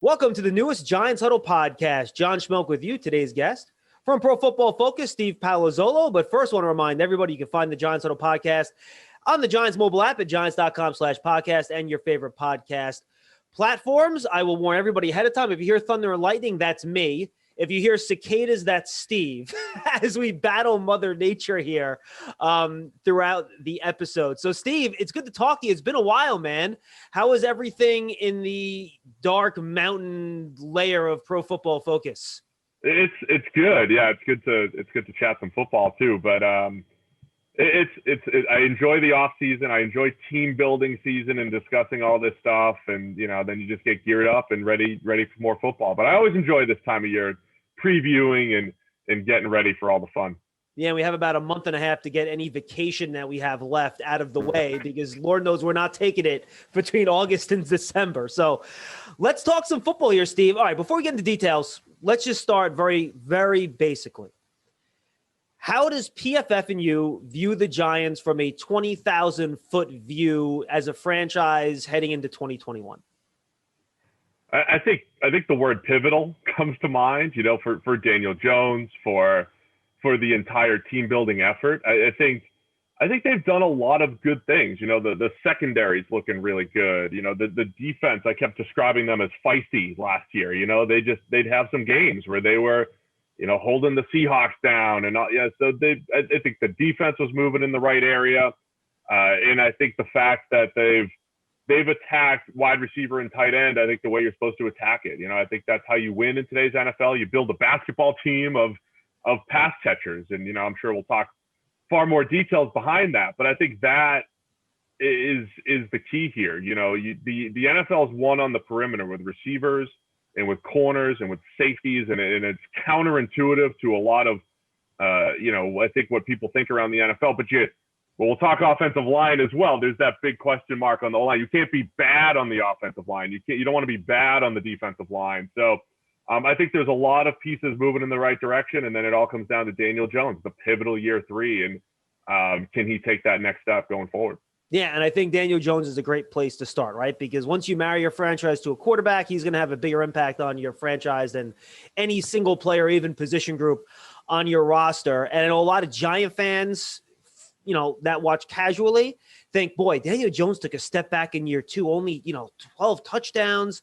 Welcome to the newest Giants Huddle podcast. John Schmeelk with you, today's guest. From Pro Football Focus, Steve Palazzolo. But first, I want to remind everybody you can find the Giants Huddle podcast on the Giants mobile app at giants.com/podcast and your favorite podcast platforms. I will warn everybody ahead of time. If you hear thunder and lightning, that's me. If you hear cicadas, that's Steve, as we battle Mother Nature here throughout the episode. So, Steve, it's good to talk to you. It's been a while, man. How is everything in the dark mountain layer of Pro Football Focus? It's good. Yeah, it's good to chat some football too. But I enjoy the off season. I enjoy team building season and discussing all this stuff. And then you just get geared up and ready for more football. But I always enjoy this time of year, previewing and getting ready for all the fun. Yeah, we have about a month and a half to get any vacation that we have left out of the way because Lord knows we're not taking it between August and December. So let's talk some football here, Steve. All right, before we get into details, let's just start very, very basically. How does PFF and you view the Giants from a 20,000-foot view as a franchise heading into 2021? I think the word pivotal comes to mind, for Daniel Jones, for the entire team building effort. I think they've done a lot of good things. The secondary's looking really good. The defense, I kept describing them as feisty last year. They'd have some games where they were, holding the Seahawks down and all. Yeah, so I think the defense was moving in the right area. And I think the fact that they've attacked wide receiver and tight end, I think the way you're supposed to attack it. I think that's how you win in today's NFL. You build a basketball team of pass catchers. And, I'm sure we'll talk far more details behind that. But I think that is the key here. The NFL's won on the perimeter with receivers and with corners and with safeties. And it's counterintuitive to a lot of, I think what people think around the NFL. But we'll talk offensive line as well. There's that big question mark on the line. You can't be bad on the offensive line. You don't want to be bad on the defensive line. So I think there's a lot of pieces moving in the right direction. And then it all comes down to Daniel Jones, the pivotal year 3. And can he take that next step going forward? Yeah, and I think Daniel Jones is a great place to start, right? Because once you marry your franchise to a quarterback, he's going to have a bigger impact on your franchise than any single player, even position group on your roster. And I know a lot of Giant fans, that watch casually think, boy, Daniel Jones took a step back in year 2, only, 12 touchdowns.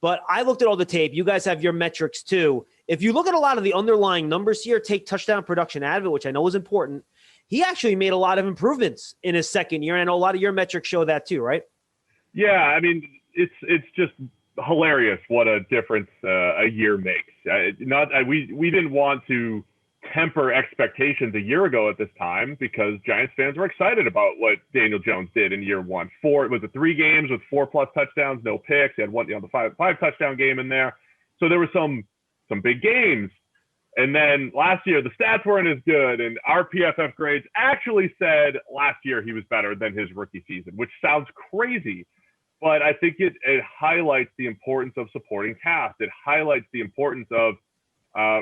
But I looked at all the tape. You guys have your metrics too. If you look at a lot of the underlying numbers here, take touchdown production out of it, which I know is important. He actually made a lot of improvements in his second year. And I know a lot of your metrics show that too, right? Yeah. I mean, it's just hilarious what a difference a year makes. We didn't want to temper expectations a year ago at this time because Giants fans were excited about what Daniel Jones did in year 1. It was 3 games with 4+ touchdowns, no picks. He had one, the 5 touchdown game in there. So there were some big games. And then last year, the stats weren't as good. And our PFF grades actually said last year he was better than his rookie season, which sounds crazy. But I think it highlights the importance of supporting cast. It highlights the importance of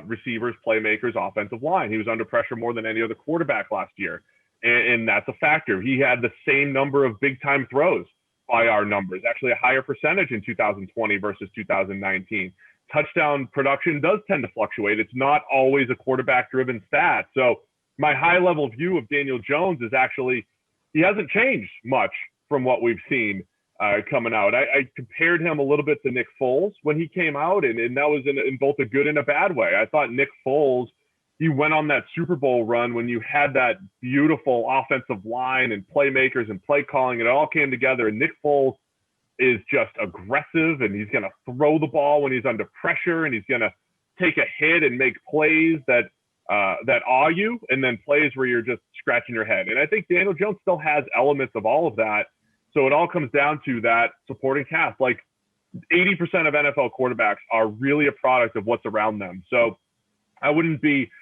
receivers, playmakers, offensive line. He was under pressure more than any other quarterback last year. And that's a factor. He had the same number of big-time throws by our numbers, actually a higher percentage in 2020 versus 2019. Touchdown production does tend to fluctuate. It's not always a quarterback-driven stat. So my high-level view of Daniel Jones is actually he hasn't changed much from what we've seen coming out. I compared him a little bit to Nick Foles when he came out, and that was in both a good and a bad way. I thought Nick Foles, he went on that Super Bowl run when you had that beautiful offensive line and playmakers and play calling. It all came together, and Nick Foles is just aggressive, and he's going to throw the ball when he's under pressure, and he's going to take a hit and make plays that awe you, and then plays where you're just scratching your head. And I think Daniel Jones still has elements of all of that. So it all comes down to that supporting cast. Like 80% of NFL quarterbacks are really a product of what's around them. So I wasn't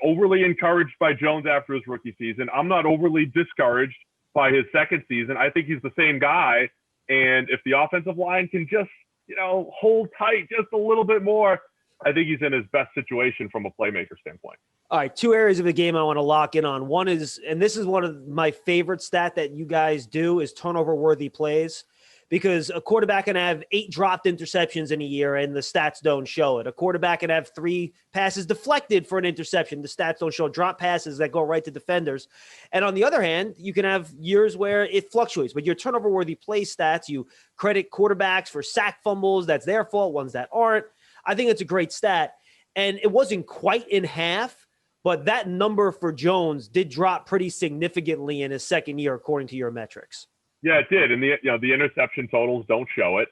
overly encouraged by Jones after his rookie season. I'm not overly discouraged by his second season. I think he's the same guy. And if the offensive line can just, hold tight just a little bit more, I think he's in his best situation from a playmaker standpoint. All right, 2 areas of the game I want to lock in on. One is, and this is one of my favorite stat that you guys do, is turnover-worthy plays. because a quarterback can have 8 dropped interceptions in a year and the stats don't show it. A quarterback can have 3 passes deflected for an interception. The stats don't show drop passes that go right to defenders. And on the other hand, you can have years where it fluctuates, but your turnover-worthy play stats, you credit quarterbacks for sack fumbles. That's their fault, ones that aren't. I think it's a great stat. And it wasn't quite in half, but that number for Jones did drop pretty significantly in his second year, according to your metrics. Yeah, it did. And the interception totals don't show it.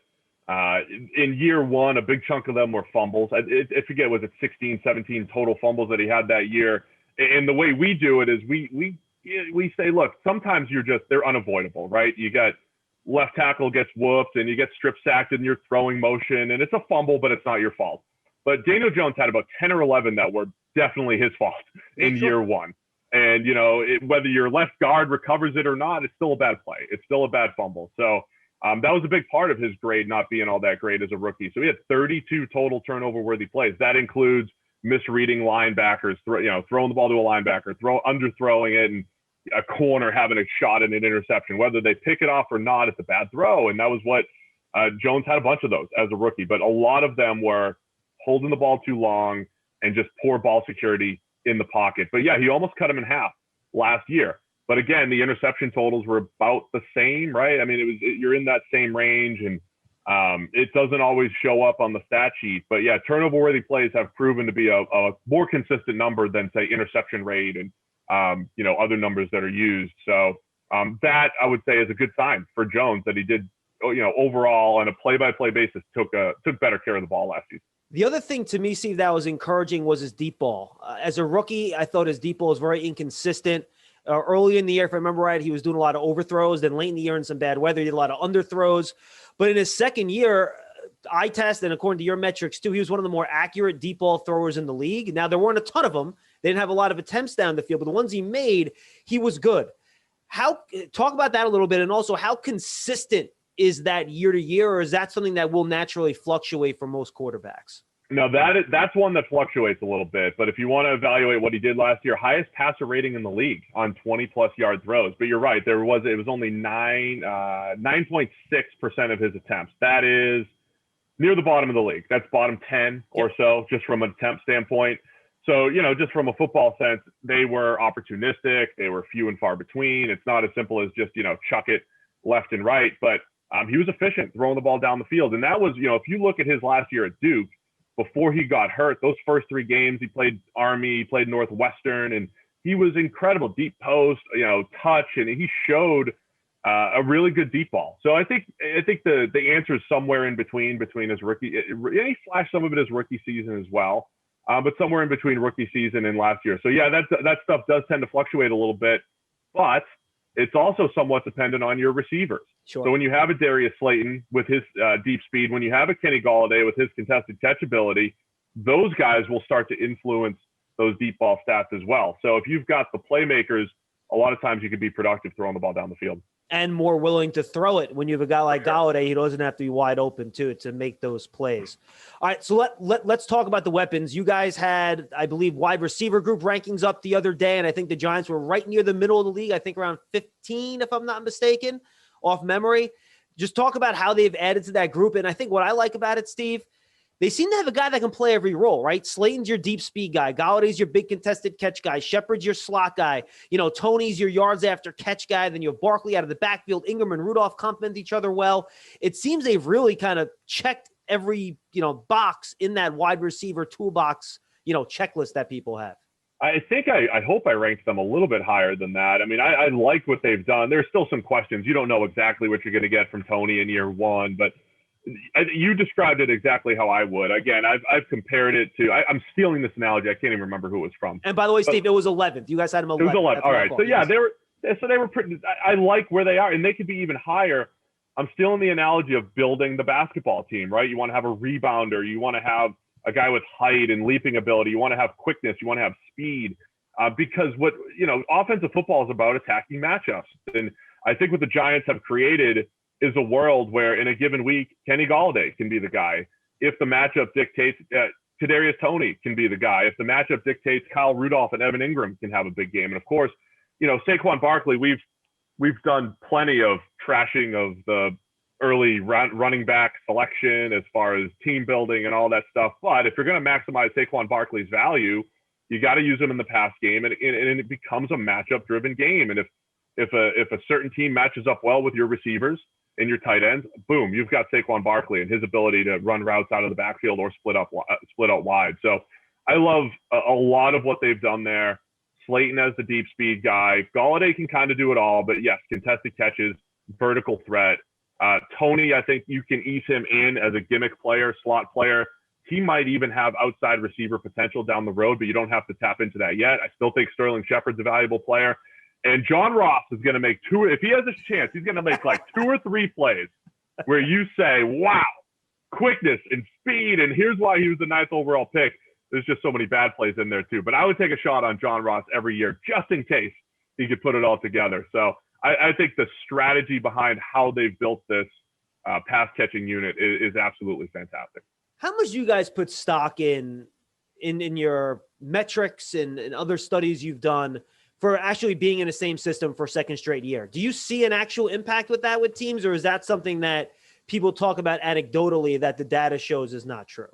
In year one, a big chunk of them were fumbles. I forget, was it 16, 17 total fumbles that he had that year? And the way we do it is we say, look, sometimes they're unavoidable, right? You got left tackle gets whooped and you get strip sacked in your throwing motion, and it's a fumble, but it's not your fault. But Daniel Jones had about 10 or 11 that were definitely his fault in year one. And, whether your left guard recovers it or not, it's still a bad play. It's still a bad fumble. So that was a big part of his grade not being all that great as a rookie. So he had 32 total turnover-worthy plays. That includes misreading linebackers, throwing the ball to a linebacker, underthrowing it, and a corner having a shot at an interception. Whether they pick it off or not, it's a bad throw. And that was what Jones had a bunch of those as a rookie. But a lot of them were holding the ball too long and just poor ball security in the pocket. But yeah, he almost cut him in half last year. But again, the interception totals were about the same, right? I mean, you're in that same range, and it doesn't always show up on the stat sheet. But yeah, turnover-worthy plays have proven to be a more consistent number than, say, interception rate and other numbers that are used. So that, I would say, is a good sign for Jones that he did, overall on a play-by-play basis took better care of the ball last season. The other thing to me, Steve, that was encouraging was his deep ball. As a rookie, I thought his deep ball was very inconsistent. Early in the year, if I remember right, he was doing a lot of overthrows. Then late in the year in some bad weather, he did a lot of underthrows. But in his second year, eye test, and according to your metrics too, he was one of the more accurate deep ball throwers in the league. Now, there weren't a ton of them. They didn't have a lot of attempts down the field, but the ones he made, he was good. Talk about that a little bit, and also how consistent is that year to year, or is that something that will naturally fluctuate for most quarterbacks? No, that's one that fluctuates a little bit. But if you want to evaluate what he did last year, highest passer rating in the league on 20-plus yard throws. But you're right, it was only 9.6% of his attempts. That is near the bottom of the league. That's bottom 10 or so, just from an attempt standpoint. So, just from a football sense, they were opportunistic. They were few and far between. It's not as simple as just, chuck it left and right. But he was efficient throwing the ball down the field. And that was, if you look at his last year at Duke, before he got hurt, those first 3 games, he played Army, he played Northwestern, and he was incredible. Deep post, touch, and he showed a really good deep ball. So I think the answer is somewhere in between his rookie. He flashed some of it his rookie season as well, but somewhere in between rookie season and last year. So yeah, that stuff does tend to fluctuate a little bit, but it's also somewhat dependent on your receivers. Sure. So when you have a Darius Slayton with his deep speed, when you have a Kenny Golladay with his contested catch ability, those guys will start to influence those deep ball stats as well. So if you've got the playmakers, a lot of times you can be productive throwing the ball down the field. And more willing to throw it when you have a guy like Golladay. He doesn't have to be wide open to make those plays. All right, so let's talk about the weapons. You guys had, I believe, wide receiver group rankings up the other day, and I think the Giants were right near the middle of the league. I think around 15, if I'm not mistaken, off memory. Just talk about how they've added to that group. And I think what I like about it, Steve, they seem to have a guy that can play every role, right? Slayton's your deep speed guy. Galladay's your big contested catch guy. Shepard's your slot guy. Tony's your yards after catch guy. Then you have Barkley out of the backfield. Ingram and Rudolph complement each other well. It seems they've really kind of checked every, box in that wide receiver toolbox, checklist that people have. I think I hope I ranked them a little bit higher than that. I mean, I like what they've done. There's still some questions. You don't know exactly what you're going to get from Tony in year one, but you described it exactly how I would. Again, I've compared it to, I'm stealing this analogy. I can't even remember who it was from. And by the way, Steve, it was 11th. You guys had him 11th. It was 11th. All right. So yeah, they were pretty, I like where they are, and they could be even higher. I'm stealing the analogy of building the basketball team, right? You want to have a rebounder. You want to have a guy with height and leaping ability. You want to have quickness. You want to have speed, because what, offensive football is about attacking matchups. And I think what the Giants have created is a world where in a given week, Kenny Golladay can be the guy. If the matchup dictates, Kadarius Toney can be the guy. If the matchup dictates, Kyle Rudolph and Evan Ingram can have a big game. And of course, Saquon Barkley, we've done plenty of trashing of the early running back selection, as far as team building and all that stuff. But if you're going to maximize Saquon Barkley's value, you got to use him in the pass game, and it becomes a matchup-driven game. And if a certain team matches up well with your receivers and your tight ends, boom, you've got Saquon Barkley and his ability to run routes out of the backfield or split out wide. So I love a lot of what they've done there. Slayton as the deep speed guy. Golladay can kind of do it all, but yes, contested catches, vertical threat. Tony, I think you can ease him in as a gimmick player, slot player. He might even have outside receiver potential down the road, but you don't have to tap into that yet. I still think Sterling Shepard's a valuable player. And John Ross is going to make if he has a chance, he's going to make like 2 or 3 plays where you say, wow, quickness and speed, and here's why he was the 9th overall pick. There's just so many bad plays in there too. But I would take a shot on John Ross every year just in case he could put it all together. So I think the strategy behind how they've built this pass catching unit is absolutely fantastic. How much do you guys put stock in your metrics and other studies you've done for actually being in the same system for a second straight year? Do you see an actual impact with that with teams, or is that something that people talk about anecdotally that the data shows is not true?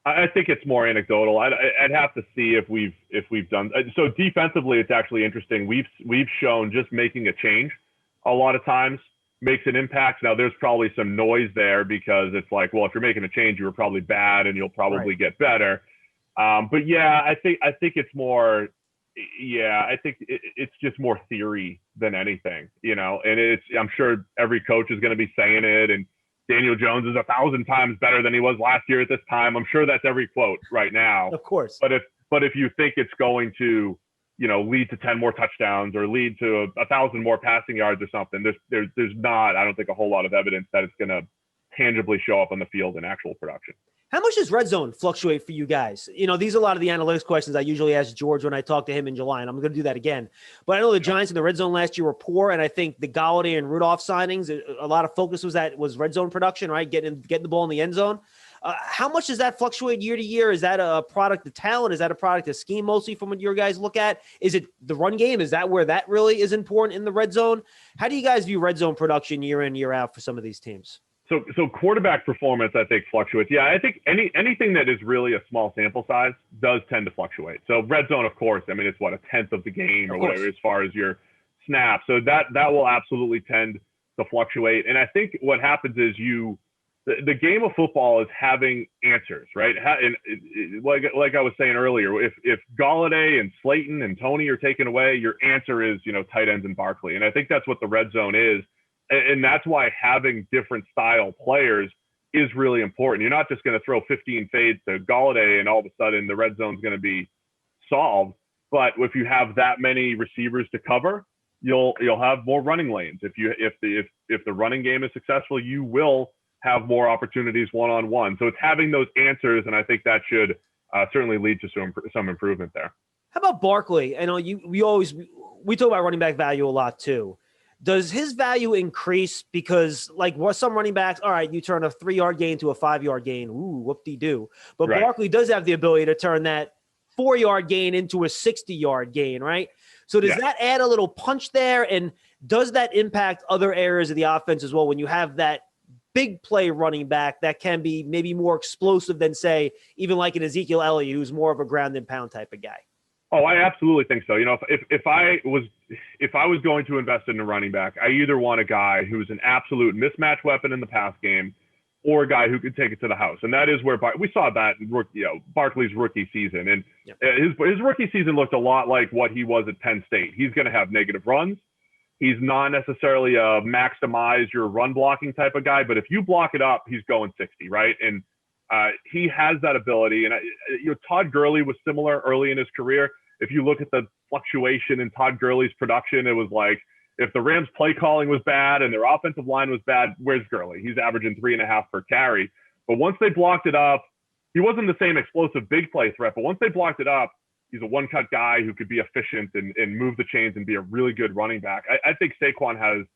I think it's more anecdotal. I'd have to see if we've done so. Defensively, it's actually interesting. We've shown just making a change a lot of times makes an impact. Now there's probably some noise there because it's like, well, if you're making a change, you were probably bad and you'll probably get better. But yeah, I think it's more. Yeah, I think it's just more theory than anything, you know. And I'm sure every coach is going to be saying it, and Daniel Jones is 1,000 times better than he was last year at this time. I'm sure that's every quote right now. Of course. But if you think it's going to, you know, lead to 10 more touchdowns or lead to 1,000 more passing yards or something, there's not, I don't think, a whole lot of evidence that it's going to tangibly show up on the field in actual production. How much does red zone fluctuate for you guys? You know, these are a lot of the analytics questions I usually ask George when I talk to him in July, and I'm going to do that again. But I know the Giants in the red zone last year were poor, and I think the Golladay and Rudolph signings, a lot of focus was red zone production, right? Getting the ball in the end zone. How much does that fluctuate year to year? Is that a product of talent? Is that a product of scheme mostly from what your guys look at? Is it the run game? Is that where that really is important in the red zone? How do you guys view red zone production year in, year out for some of these teams? So quarterback performance, I think, fluctuates. Yeah, I think anything that is really a small sample size does tend to fluctuate. So red zone, of course, I mean, it's what, 1/10 of the game or whatever as far as your snap. So that will absolutely tend to fluctuate. And I think what happens is the game of football is having answers, right? And like I was saying earlier, if Golladay and Slayton and Tony are taken away, your answer is, you know, tight ends and Barkley. And I think that's what the red zone is. And that's why having different style players is really important. You're not just going to throw 15 fades to Golladay and all of a sudden the red zone is going to be solved. But if you have that many receivers to cover, you'll have more running lanes. If the running game is successful, you will have more opportunities one-on-one. So it's having those answers, and I think that should certainly lead to some improvement there. How about Barkley? I know we talk about running back value a lot too. Does his value increase because, like, what some running backs, all right, you turn a 3-yard gain to a 5-yard gain, ooh, whoop-de-doo. But right. Barkley does have the ability to turn that 4-yard gain into a 60-yard gain, right? So does that add a little punch there? And does that impact other areas of the offense as well when you have that big play running back that can be maybe more explosive than, say, even like an Ezekiel Elliott, who's more of a ground and pound type of guy? Oh, I absolutely think so. You know, if I was going to invest in a running back, I either want a guy who's an absolute mismatch weapon in the pass game, or a guy who could take it to the house. And that is where we saw that in Barkley's rookie season. And his rookie season looked a lot like what he was at Penn State. He's going to have negative runs. He's not necessarily a maximize your run blocking type of guy, but if you block it up, he's going 60, right? And he has that ability. And Todd Gurley was similar early in his career. If you look at the fluctuation in Todd Gurley's production, it was like, if the Rams play calling was bad and their offensive line was bad, where's Gurley? He's averaging 3.5 per carry. But once they blocked it up, he wasn't the same explosive big play threat, but once they blocked it up, he's a one-cut guy who could be efficient and move the chains and be a really good running back. I think Saquon has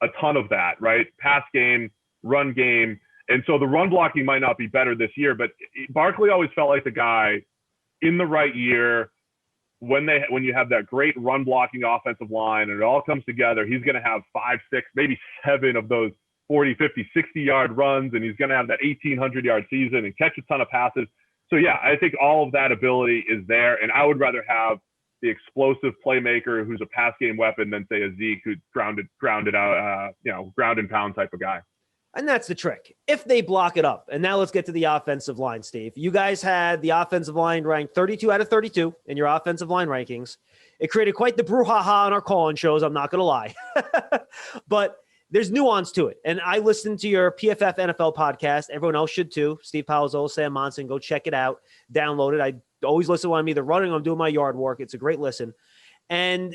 a ton of that, right? Pass game, run game. And so the run blocking might not be better this year, but Barkley always felt like the guy in the right year. When you have that great run blocking offensive line and it all comes together, he's going to have 5, 6, maybe 7 of those 40, 50, 60-yard runs, and he's going to have that 1,800-yard season and catch a ton of passes. So, yeah, I think all of that ability is there, and I would rather have the explosive playmaker who's a pass game weapon than, say, a Zeke who's grounded out, ground and pound type of guy. And that's the trick. If they block it up. And now let's get to the offensive line, Steve. You guys had the offensive line ranked 32 out of 32 in your offensive line rankings. It created quite the brouhaha on our call-in shows, I'm not going to lie. But there's nuance to it. And I listened to your PFF NFL podcast. Everyone else should too. Steve Palazzolo, Sam Monson, go check it out. Download it. I always listen when I'm either running or I'm doing my yard work. It's a great listen. And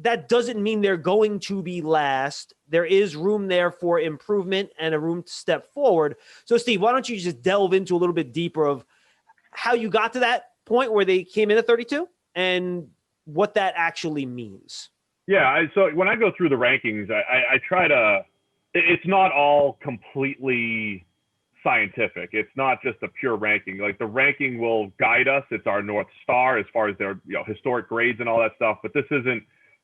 that doesn't mean they're going to be last. There is room there for improvement and a room to step forward. So, Steve, why don't you just delve into a little bit deeper of how you got to that point where they came in at 32 and what that actually means? Yeah, so when I go through the rankings, I try to – it's not all completely scientific. It's not just a pure ranking. Like, the ranking will guide us. It's our North Star as far as their historic grades and all that stuff. But this isn't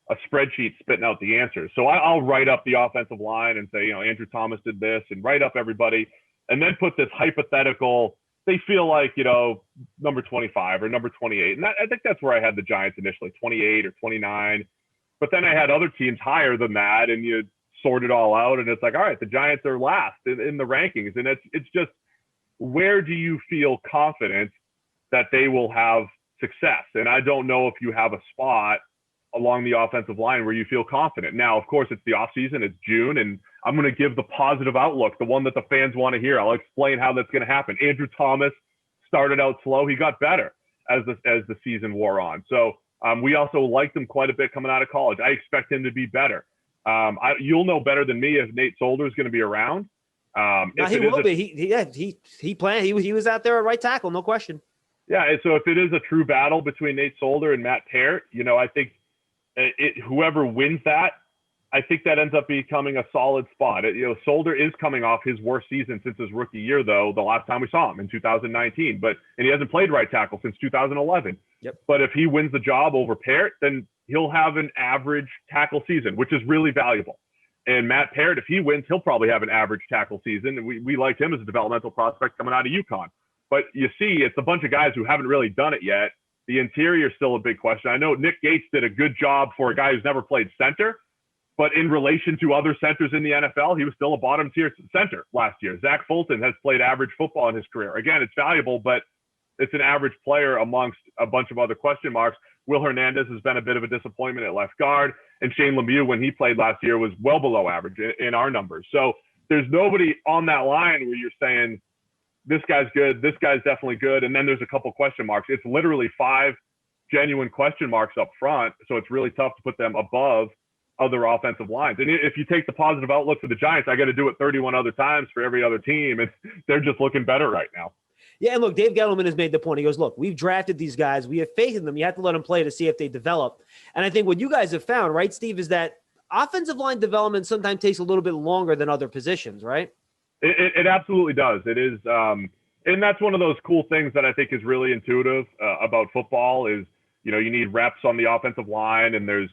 a spreadsheet spitting out the answers. So I'll write up the offensive line and say, Andrew Thomas did this, and write up everybody, and then put this hypothetical – they feel like, number 25 or number 28. And I think that's where I had the Giants initially, 28 or 29. But then I had other teams higher than that, and you sort it all out, and it's like, all right, the Giants are last in the rankings. And it's just, where do you feel confident that they will have success? And I don't know if you have a spot along the offensive line where you feel confident. Now, of course, it's the offseason, it's June, and I'm going to give the positive outlook, the one that the fans want to hear. I'll explain how that's going to happen. Andrew Thomas started out slow. He got better as the season wore on. So we also liked him quite a bit coming out of college. I expect him to be better. You'll know better than me if Nate Solder is going to be around. He will be. He planned. He was out there at right tackle, no question. Yeah, and so if it is a true battle between Nate Solder and Matt Peart, I think whoever wins that, I think that ends up becoming a solid spot. Solder is coming off his worst season since his rookie year, though, the last time we saw him in 2019. And he hasn't played right tackle since 2011. Yep. But if he wins the job over Peart, then he'll have an average tackle season, which is really valuable. And Matt Peart, if he wins, he'll probably have an average tackle season. And we liked him as a developmental prospect coming out of UConn. But you see, it's a bunch of guys who haven't really done it yet. The interior is still a big question. I know Nick Gates did a good job for a guy who's never played center. But in relation to other centers in the NFL, he was still a bottom-tier center last year. Zach Fulton has played average football in his career. Again, it's valuable, but it's an average player amongst a bunch of other question marks. Will Hernandez has been a bit of a disappointment at left guard, and Shane Lemieux, when he played last year, was well below average in our numbers. So there's nobody on that line where you're saying, this guy's good, this guy's definitely good, and then there's a couple question marks. It's literally 5 genuine question marks up front, so it's really tough to put them above other offensive lines. And if you take the positive outlook for the Giants, I got to do it 31 other times for every other team, and they're just looking better right now. Yeah, and look, Dave Gettleman has made the point. He goes, look, we've drafted these guys. We have faith in them. You have to let them play to see if they develop. And I think what you guys have found, right, Steve, is that offensive line development sometimes takes a little bit longer than other positions, right? It absolutely does. It is, and that's one of those cool things that I think is really intuitive about football is, you need reps on the offensive line, and there's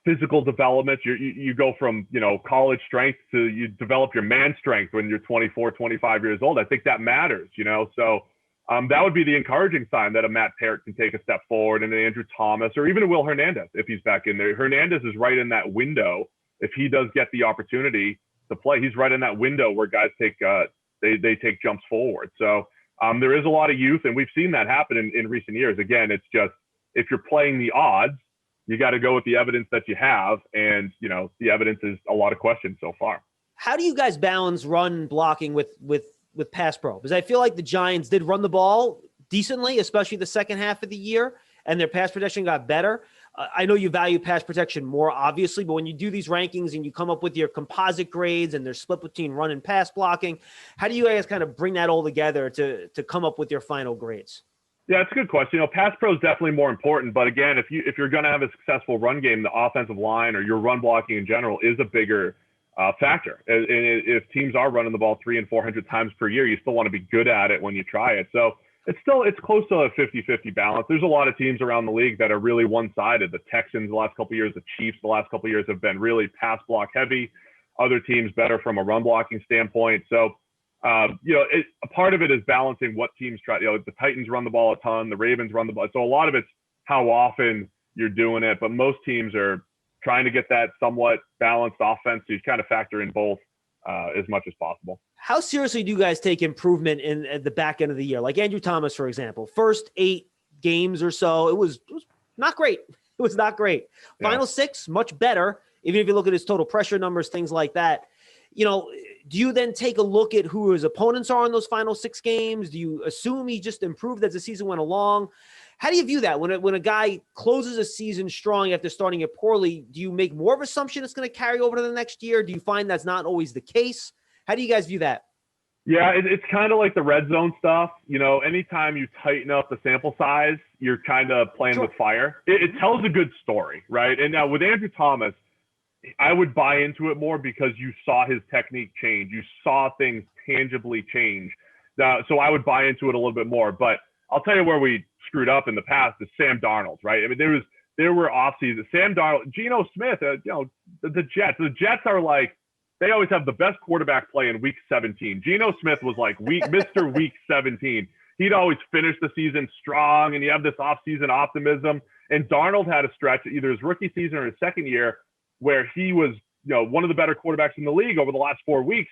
physical development. You go from, college strength to you develop your man strength when you're 24, 25 years old. I think that matters, so that would be the encouraging sign that a Matt Peart can take a step forward, and an Andrew Thomas, or even a Will Hernandez, if he's back in there. Hernandez is right in that window. If he does get the opportunity to play, he's right in that window where guys take, they take jumps forward. So there is a lot of youth, and we've seen that happen in recent years. Again, it's just, if you're playing the odds, you got to go with the evidence that you have. And, the evidence is a lot of questions so far. How do you guys balance run blocking with pass pro? Because I feel like the Giants did run the ball decently, especially the second half of the year, and their pass protection got better. I know you value pass protection more, obviously, but when you do these rankings and you come up with your composite grades and they're split between run and pass blocking, how do you guys kind of bring that all together to come up with your final grades? Yeah, it's a good question. Pass pro is definitely more important, but again, if you're going to have a successful run game, the offensive line or your run blocking in general is a bigger factor. And if teams are running the ball 300 and 400 times per year, you still want to be good at it when you try it. So it's close to a 50-50 balance. There's a lot of teams around the league that are really one-sided. The Texans the last couple of years, the Chiefs the last couple of years have been really pass block heavy. other teams better from a run blocking standpoint. So, a part of it is balancing what teams try. The Titans run the ball a ton, the Ravens run the ball. So a lot of it's how often you're doing it, but most teams are trying to get that somewhat balanced offense. So you kind of factor in both as much as possible. How seriously do you guys take improvement at the back end of the year? Like Andrew Thomas, for example, first 8 games or so, it was not great. It was not great. Final 6, much better. Even if you look at his total pressure numbers, things like that. Do you then take a look at who his opponents are in those final 6 games? Do you assume he just improved as the season went along? How do you view that when a guy closes a season strong after starting it poorly? Do you make more of an assumption it's going to carry over to the next year? Do you find that's not always the case? How do you guys view that? Yeah, it's kind of like the red zone stuff. Anytime you tighten up the sample size, you're kind of playing with fire. It tells a good story, right? And now with Andrew Thomas, I would buy into it more because you saw his technique change. You saw things tangibly change. So I would buy into it a little bit more. But I'll tell you where we screwed up in the past is Sam Darnold, right? I mean, there were offseasons. Sam Darnold, Geno Smith, the Jets. The Jets are like, they always have the best quarterback play in week 17. Geno Smith was like Mr. Week 17. He'd always finish the season strong, and you have this offseason optimism. And Darnold had a stretch, either his rookie season or his second year, where he was, one of the better quarterbacks in the league over the last 4 weeks.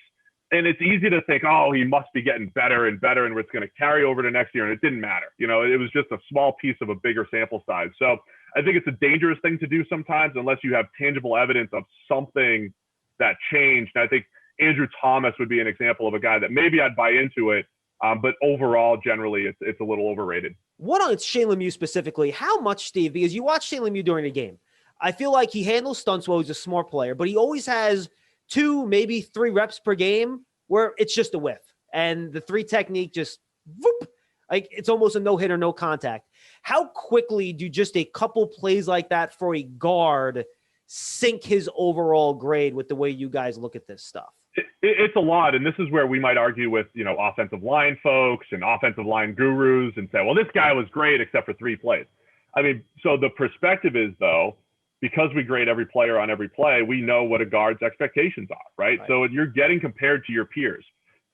And it's easy to think, oh, he must be getting better and better, and it's going to carry over to next year. And it didn't matter. It was just a small piece of a bigger sample size. So I think it's a dangerous thing to do sometimes unless you have tangible evidence of something that changed. And I think Andrew Thomas would be an example of a guy that maybe I'd buy into it. But overall, generally, it's a little overrated. What on Shane Lemieux specifically? How much, Steve? Because you watch Shane Lemieux during a game. I feel like he handles stunts well. He's a smart player, but he always has 2, maybe 3 reps per game where it's just a whiff. And the 3 technique just, whoop, like it's almost a no-hit or no contact. How quickly do just a couple plays like that for a guard sink his overall grade with the way you guys look at this stuff? It's a lot. And this is where we might argue with, offensive line folks and offensive line gurus and say, well, this guy was great except for 3 plays. I mean, so the perspective is, though, because we grade every player on every play, we know what a guard's expectations are, right? So you're getting compared to your peers.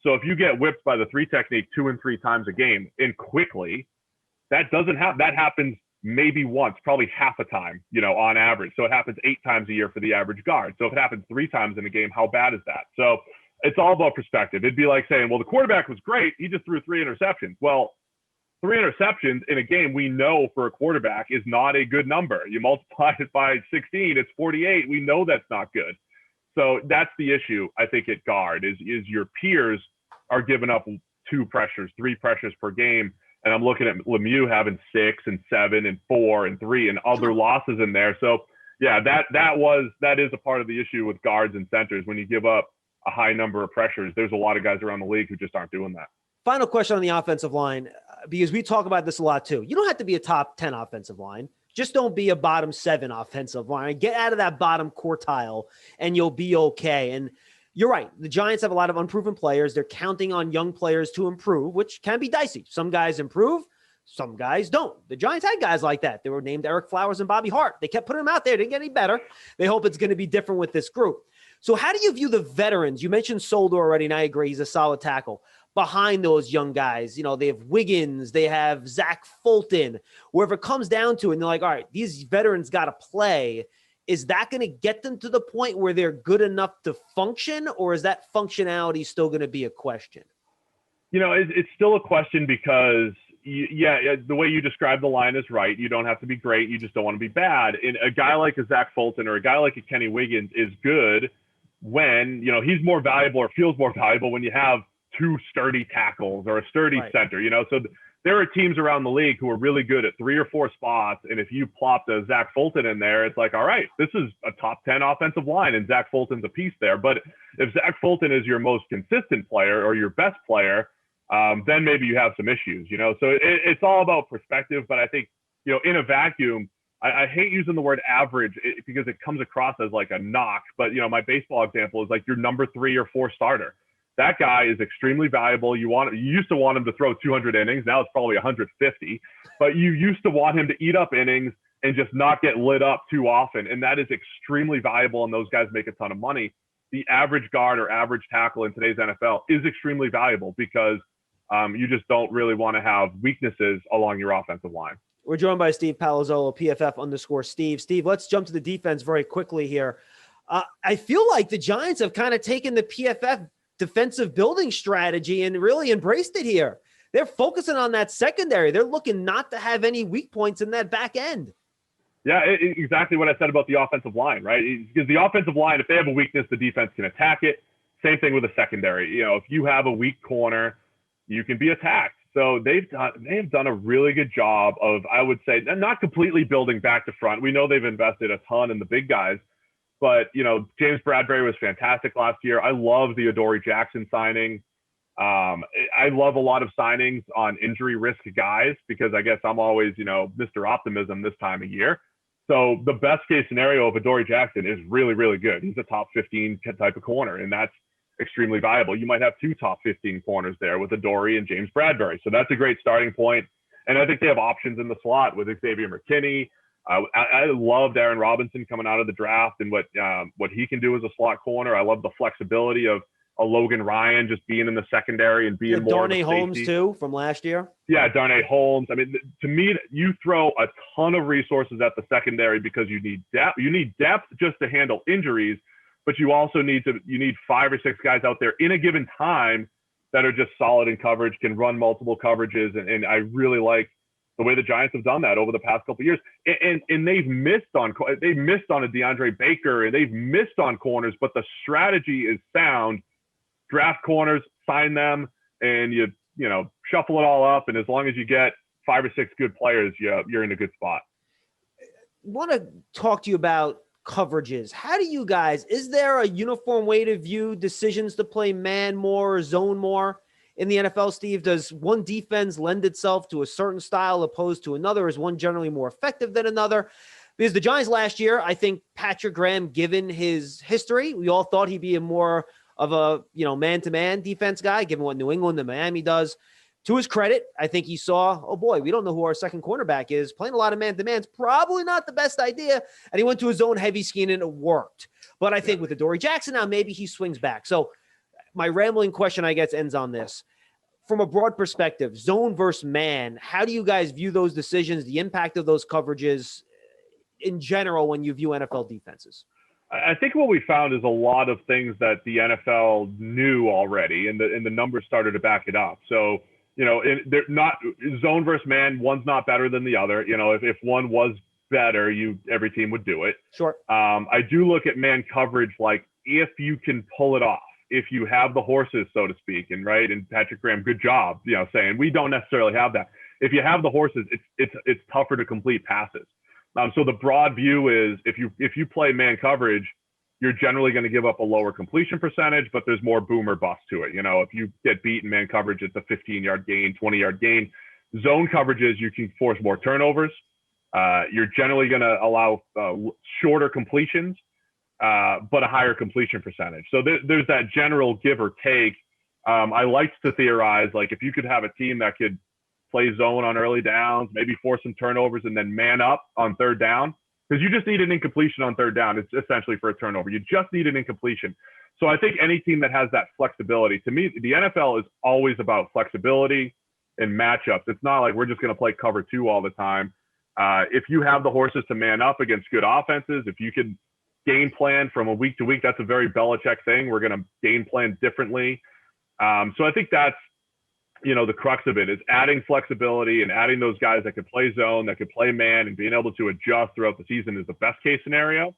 So if you get whipped by the 3 technique 2 and 3 times a game and quickly, that happens maybe once, probably half a time, on average. So it happens 8 times a year for the average guard. So if it happens 3 times in a game, how bad is that? So it's all about perspective. It'd be like saying, well, the quarterback was great. He just threw 3 interceptions. Well, 3 interceptions in a game, we know for a quarterback is not a good number. You multiply it by 16, it's 48. We know that's not good. So that's the issue, I think, at guard is your peers are giving up 2 pressures, 3 pressures per game. And I'm looking at Lemieux having 6 and 7 and 4 and 3 and other losses in there. So yeah, that is a part of the issue with guards and centers. When you give up a high number of pressures, there's a lot of guys around the league who just aren't doing that. Final question on the offensive line, because we talk about this a lot too. You don't have to be a top 10 offensive line. Just don't be a bottom 7 offensive line. Get out of that bottom quartile and you'll be okay. And you're right. The Giants have a lot of unproven players. They're counting on young players to improve, which can be dicey. Some guys improve, some guys don't. The Giants had guys like that. They were named Eric Flowers and Bobby Hart. They kept putting them out there. Didn't get any better. They hope it's going to be different with this group. So how do you view the veterans? You mentioned Solder already, and I agree. He's a solid tackle. Behind those young guys, they have Wiggins, they have Zach Fulton. Wherever it comes down to it, and they're like, all right, these veterans got to play. Is that going to get them to the point where they're good enough to function, or is that functionality still going to be a question? It's still a question because, the way you describe the line is right. You don't have to be great. You just don't want to be bad. And a guy like a Zach Fulton or a guy like a Kenny Wiggins is good when, he's more valuable or feels more valuable when you have 2 sturdy tackles or a sturdy center, so there are teams around the league who are really good at 3 or 4 spots. And if you plopped a Zach Fulton in there, it's like, all right, this is a top 10 offensive line and Zach Fulton's a piece there. But if Zach Fulton is your most consistent player or your best player, then maybe you have some issues, so it's all about perspective. But I think, in a vacuum, I hate using the word average because it comes across as like a knock. But, my baseball example is like your number 3 or 4 starter. That guy is extremely valuable. You used to want him to throw 200 innings. Now it's probably 150. But you used to want him to eat up innings and just not get lit up too often. And that is extremely valuable, and those guys make a ton of money. the average guard or average tackle in today's NFL is extremely valuable because you just don't really want to have weaknesses along your offensive line. We're joined by Steve Palazzolo, PFF_Steve. Steve, let's jump to the defense very quickly here. I feel like the Giants have kind of taken the PFF defensive building strategy and really embraced it here. They're focusing on that secondary. They're looking not to have any weak points in that back end. Yeah, exactly what I said about the offensive line, right? Because the offensive line, if they have a weakness, the defense can attack it. Same thing with the secondary. You know, if you have a weak corner, you can be attacked. So they have done a really good job of, I would say, not completely building back to front. We know they've invested a ton in the big guys, but, you know, James Bradbury was fantastic last year. I love the Adoree Jackson signing. I love a lot of signings on injury risk guys because I guess I'm always, you know, Mr. Optimism this time of year. So the best case scenario of Adoree Jackson is really, really good. He's a top 15 type of corner, and that's extremely valuable. You might have two top 15 corners there with Adoree and James Bradbury. So that's a great starting point. And I think they have options in the slot with Xavier McKinney. I loved Aaron Robinson coming out of the draft and what he can do as a slot corner. I love the flexibility of a Logan Ryan just being in the secondary and being more Darnay Holmes too from last year. Yeah, Darnay Holmes. I mean, to me, you throw a ton of resources at the secondary because you need depth. You need depth just to handle injuries, but you also need 5 or 6 guys out there in a given time that are just solid in coverage, can run multiple coverages, and I really like the way the Giants have done that over the past couple of years. And they've missed on a DeAndre Baker, and they've missed on corners, but the strategy is sound. Draft corners, sign them, and you shuffle it all up. And as long as you get 5 or 6 good players, you're in a good spot. I want to talk to you about coverages. How do you guys, is there a uniform way to view decisions to play man more or zone more in the NFL, Steve? Does one defense lend itself to a certain style opposed to another? Is one generally more effective than another? Because the Giants last year, I think Patrick Graham, given his history, we all thought he'd be a more of a, man-to-man defense guy, given what New England and Miami does. To his credit, I think he saw, oh boy, we don't know who our second cornerback is. Playing a lot of man-to-man is probably not the best idea. And he went to his own heavy scheme and it worked. But I think with Adoree Jackson now, maybe he swings back. So my rambling question, I guess, ends on this. From a broad perspective, zone versus man, how do you guys view those decisions, the impact of those coverages in general when you view NFL defenses? I think what we found is a lot of things that the NFL knew already, and the numbers started to back it up. So, they're not zone versus man. One's not better than the other. If one was better, every team would do it. Sure. I do look at man coverage like if you can pull it off, if you have the horses, so to speak, and Patrick Graham, good job, saying we don't necessarily have that. If you have the horses, it's tougher to complete passes. So the broad view is if you play man coverage, you're generally going to give up a lower completion percentage, but there's more boom or bust to it. If you get beat in man coverage, it's a 15-yard gain, 20-yard gain. Zone coverages, you can force more turnovers. You're generally going to allow shorter completions, but a higher completion percentage. So there's that general give or take. I like to theorize, like if you could have a team that could play zone on early downs, maybe force some turnovers, and then man up on third down, because you just need an incompletion on third down. It's essentially for a turnover. You just need an incompletion. So I think any team that has that flexibility, to me, the NFL is always about flexibility and matchups. It's not like we're just going to play cover 2 all the time. If you have the horses to man up against good offenses, if you can game plan from a week to week, that's a very Belichick thing. We're going to game plan differently. So I think that's, the crux of it is adding flexibility and adding those guys that could play zone, that could play man, and being able to adjust throughout the season is the best case scenario.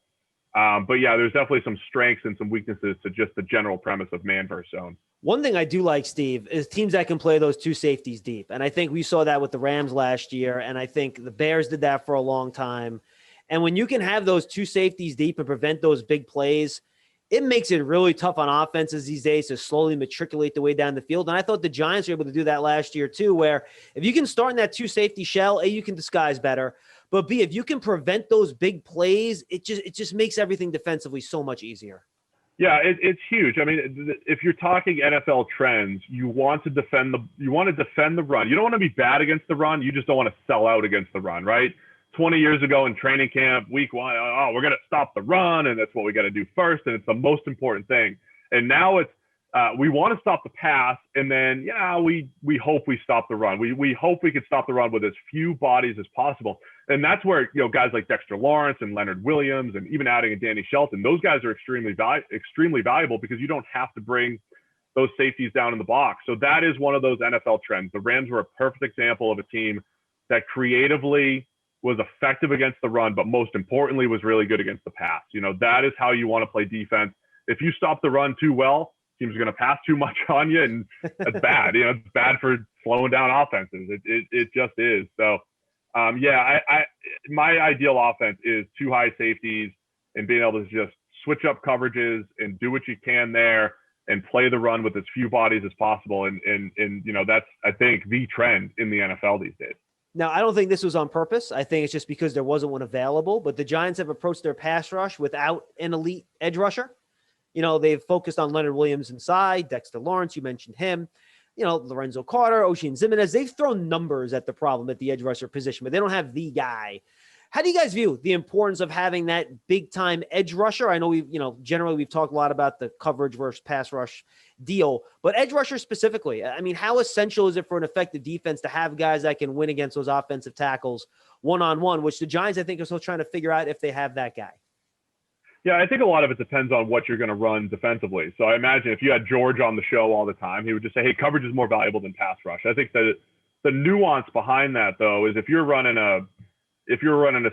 But yeah, there's definitely some strengths and some weaknesses to just the general premise of man versus zone. One thing I do like, Steve, is teams that can play those 2 safeties deep. And I think we saw that with the Rams last year. And I think the Bears did that for a long time. And when you can have those 2 safeties deep and prevent those big plays, it makes it really tough on offenses these days to slowly matriculate the way down the field. And I thought the Giants were able to do that last year too, where if you can start in that 2 safety shell, A, you can disguise better, but B, if you can prevent those big plays, it just makes everything defensively so much easier. Yeah, it's huge. I mean, if you're talking NFL trends, you want to defend the run. You don't want to be bad against the run. You just don't want to sell out against the run, right? 20 years ago in training camp, week 1, oh, we're going to stop the run, and that's what we got to do first, and it's the most important thing. And now it's we want to stop the pass, and then we hope we stop the run. We hope we could stop the run with as few bodies as possible. And that's where guys like Dexter Lawrence and Leonard Williams, and even adding a Danny Shelton, those guys are extremely valuable because you don't have to bring those safeties down in the box. So that is one of those NFL trends. The Rams were a perfect example of a team that creatively was effective against the run, but most importantly was really good against the pass. That is how you want to play defense. If you stop the run too well, teams are going to pass too much on you, and that's bad. It's bad for slowing down offenses. It just is. So, my ideal offense is 2 high safeties and being able to just switch up coverages and do what you can there and play the run with as few bodies as possible. And that's, I think, the trend in the NFL these days. Now, I don't think this was on purpose. I think it's just because there wasn't one available, but the Giants have approached their pass rush without an elite edge rusher. They've focused on Leonard Williams inside, Dexter Lawrence, you mentioned him, Lorenzo Carter, Oshane Ximines. They've thrown numbers at the problem at the edge rusher position, but they don't have the guy. How do you guys view the importance of having that big time edge rusher? I know generally we've talked a lot about the coverage versus pass rush deal, but edge rusher specifically, I mean, how essential is it for an effective defense to have guys that can win against those offensive tackles one-on-one, which the Giants, I think, are still trying to figure out if they have that guy? Yeah, I think a lot of it depends on what you're going to run defensively. So I imagine if you had George on the show all the time, he would just say, hey, coverage is more valuable than pass rush. I think that the nuance behind that, though, is if you're running a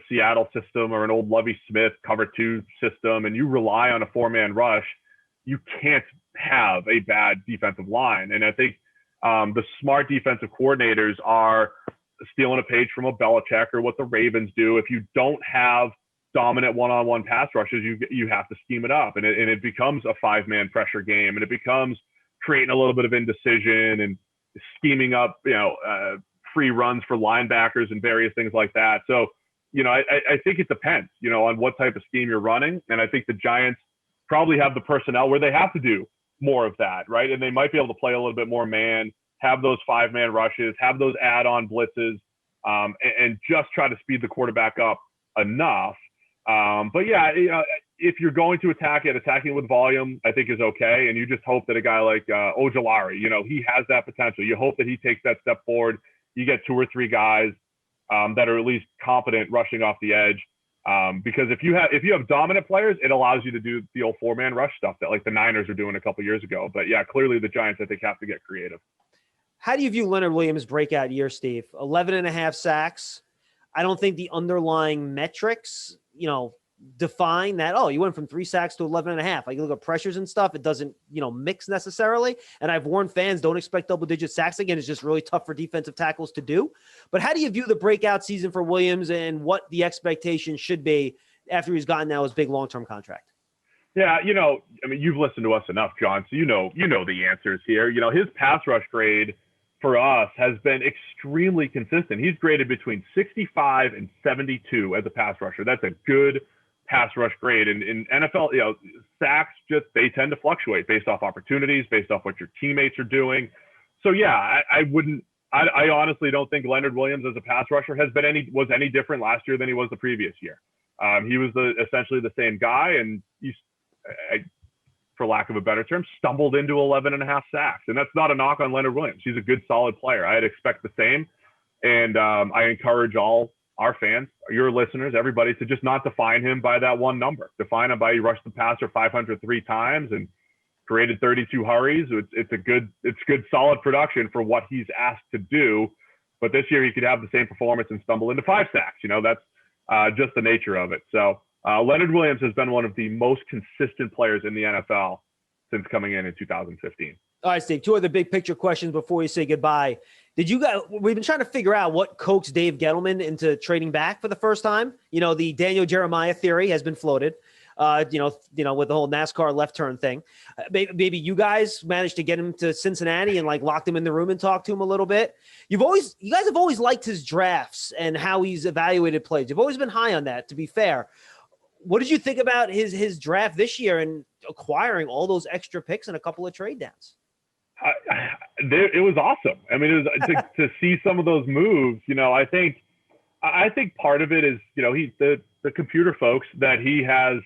Seattle system or an old Lovie Smith cover 2 system and you rely on a 4-man rush, you can't have a bad defensive line. And I think the smart defensive coordinators are stealing a page from a Belichick or what the Ravens do. If you don't have dominant one-on-one pass rushes, you have to scheme it up, and it becomes a 5-man pressure game, and it becomes creating a little bit of indecision and scheming up, free runs for linebackers and various things like that. So, I think it depends, on what type of scheme you're running, and I think the Giants probably have the personnel where they have to do more of that, right? And they might be able to play a little bit more man, have those 5-man rushes, have those add-on blitzes, and just try to speed the quarterback up enough. But if you're going to attacking with volume, I think is okay. And you just hope that a guy like Ojulari, he has that potential. You hope that he takes that step forward. You get 2 or 3 guys that are at least competent rushing off the edge. Because if you have dominant players, it allows you to do the old 4-man rush stuff that like the Niners were doing a couple years ago. But clearly the Giants, I think, have to get creative. How do you view Leonard Williams' breakout year, Steve? 11.5 sacks. I don't think the underlying metrics, define that, you went from 3 sacks to 11.5. Like, you look at pressures and stuff, it doesn't, mix necessarily. And I've warned fans, don't expect double-digit sacks again. It's just really tough for defensive tackles to do. But how do you view the breakout season for Williams and what the expectation should be after he's gotten now his big long-term contract? Yeah, you've listened to us enough, John, so you know the answers here. His pass rush grade for us has been extremely consistent. He's graded between 65 and 72 as a pass rusher. That's a good pass rush grade. And in NFL, sacks they tend to fluctuate based off opportunities, based off what your teammates are doing. So I honestly don't think Leonard Williams as a pass rusher was any different last year than he was the previous year. He was essentially the same guy, and for lack of a better term, stumbled into 11.5 sacks. And that's not a knock on Leonard Williams. He's a good, solid player. I'd expect the same. And I encourage all our fans, your listeners, everybody, to just not define him by that one number. Define him by he rushed the passer 503 times and created 32 hurries. It's good, solid production for what he's asked to do. But this year he could have the same performance and stumble into 5 sacks. That's just the nature of it. So Leonard Williams has been one of the most consistent players in the NFL since coming in 2015. All right, Steve, 2 other big picture questions before you say goodbye. We've been trying to figure out what coaxed Dave Gettleman into trading back for the first time. The Daniel Jeremiah theory has been floated, with the whole NASCAR left turn thing. Maybe you guys managed to get him to Cincinnati and locked him in the room and talked to him a little bit. You guys have always liked his drafts and how he's evaluated plays. You've always been high on that, to be fair. What did you think about his draft this year and acquiring all those extra picks and a couple of trade downs? It was awesome. I mean, it was to see some of those moves. I think I think part of it is, the computer folks that he has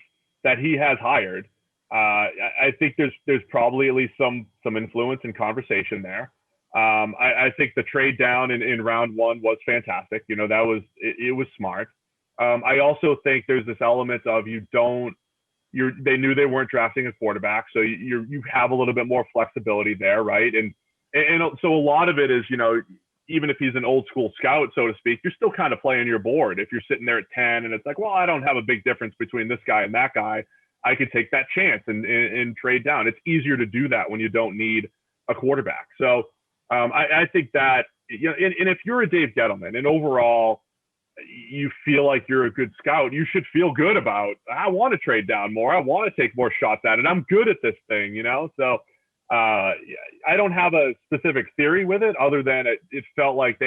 hired. I think there's probably at least some influence and conversation there. I think the trade down in round one was fantastic. It was smart. I also think there's this element of they knew they weren't drafting a quarterback, so you have a little bit more flexibility there, right? And so a lot of it is, even if he's an old school scout, so to speak, you're still kind of playing your board. If you're sitting there at 10 and it's like, well, I don't have a big difference between this guy and that guy, I could take that chance and trade down. It's easier to do that when you don't need a quarterback. So I think that, and if you're a Dave Gettleman and overall you feel like you're a good scout, you should feel good about, I want to trade down more. I want to take more shots at it. I'm good at this thing, So I don't have a specific theory with it other than it felt like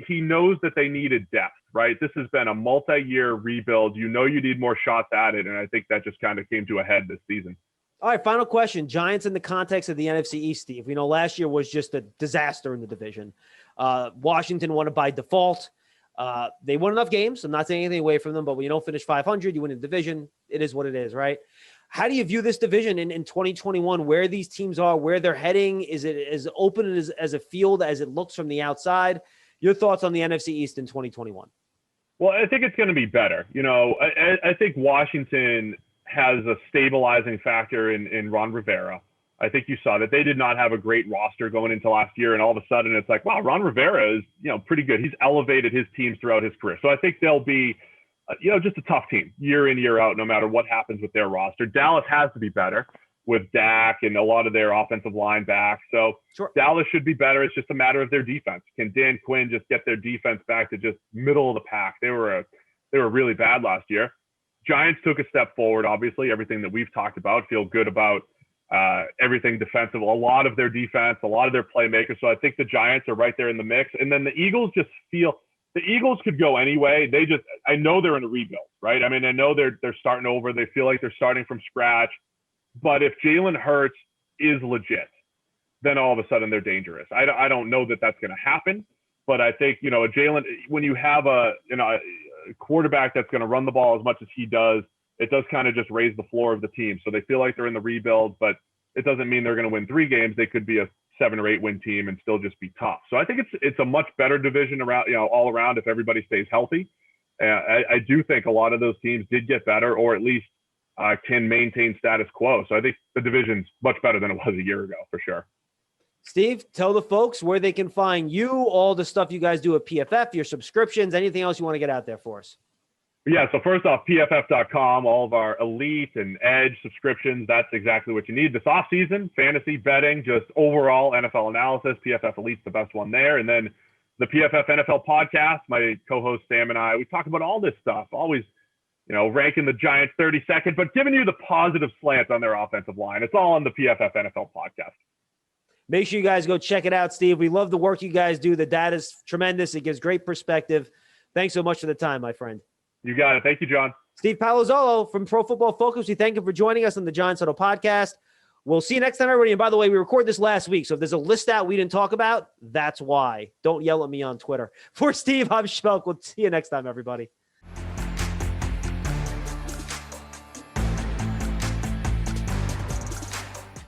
he knows that they needed depth, right? This has been a multi-year rebuild. You need more shots at it. And I think that just kind of came to a head this season. All right, final question. Giants in the context of the NFC East, Steve. We know last year was just a disaster in the division. Washington won it by default. They won enough games. I'm not taking anything away from them, but when you don't finish 500, you win the division. It is what it is, right? How do you view this division in 2021, where these teams are, where they're heading? Is it as open as a field as it looks from the outside? Your thoughts on the NFC East in 2021? Well, I think it's going to be better. I think Washington has a stabilizing factor in Ron Rivera. I think you saw that they did not have a great roster going into last year, and all of a sudden it's like, wow, Ron Rivera is, pretty good. He's elevated his teams throughout his career. So I think they'll be, just a tough team year in, year out, no matter what happens with their roster. Dallas has to be better with Dak and a lot of their offensive line back. So sure, Dallas should be better. It's just a matter of their defense. Can Dan Quinn just get their defense back to just middle of the pack? They were really bad last year. Giants took a step forward, obviously, everything that we've talked about, feel good about everything defensive, a lot of their defense, a lot of their playmakers. So I think the Giants are right there in the mix. And then the Eagles the Eagles could go anyway. I know they're in a rebuild, right? I mean, I know they're starting over. They feel like they're starting from scratch. But if Jalen Hurts is legit, then all of a sudden they're dangerous. I don't know that that's going to happen, but I think, Jalen, when you have a quarterback that's going to run the ball as much as he does, it does kind of just raise the floor of the team. So they feel like they're in the rebuild, but it doesn't mean they're going to win 3 games. They could be a 7 or 8 win team and still just be tough. So I think it's a much better division around, all around if everybody stays healthy. I do think a lot of those teams did get better, or at least can maintain status quo. So I think the division's much better than it was a year ago, for sure. Steve, tell the folks where they can find you, all the stuff you guys do at PFF, your subscriptions, anything else you want to get out there for us. Yeah, so first off, PFF.com, all of our Elite and Edge subscriptions, that's exactly what you need. This offseason, fantasy betting, just overall NFL analysis, PFF Elite's the best one there. And then the PFF NFL podcast, my co-host Sam and I, we talk about all this stuff, always, ranking the Giants 32nd, but giving you the positive slant on their offensive line. It's all on the PFF NFL podcast. Make sure you guys go check it out, Steve. We love the work you guys do. The data's tremendous. It gives great perspective. Thanks so much for the time, my friend. You got it. Thank you, John. Steve Palazzolo from Pro Football Focus. We thank you for joining us on the Giants Huddle podcast. We'll see you next time, everybody. And by the way, we recorded this last week, so if there's a list out we didn't talk about, that's why. Don't yell at me on Twitter. For Steve, I'm Schmeelk. We'll see you next time, everybody.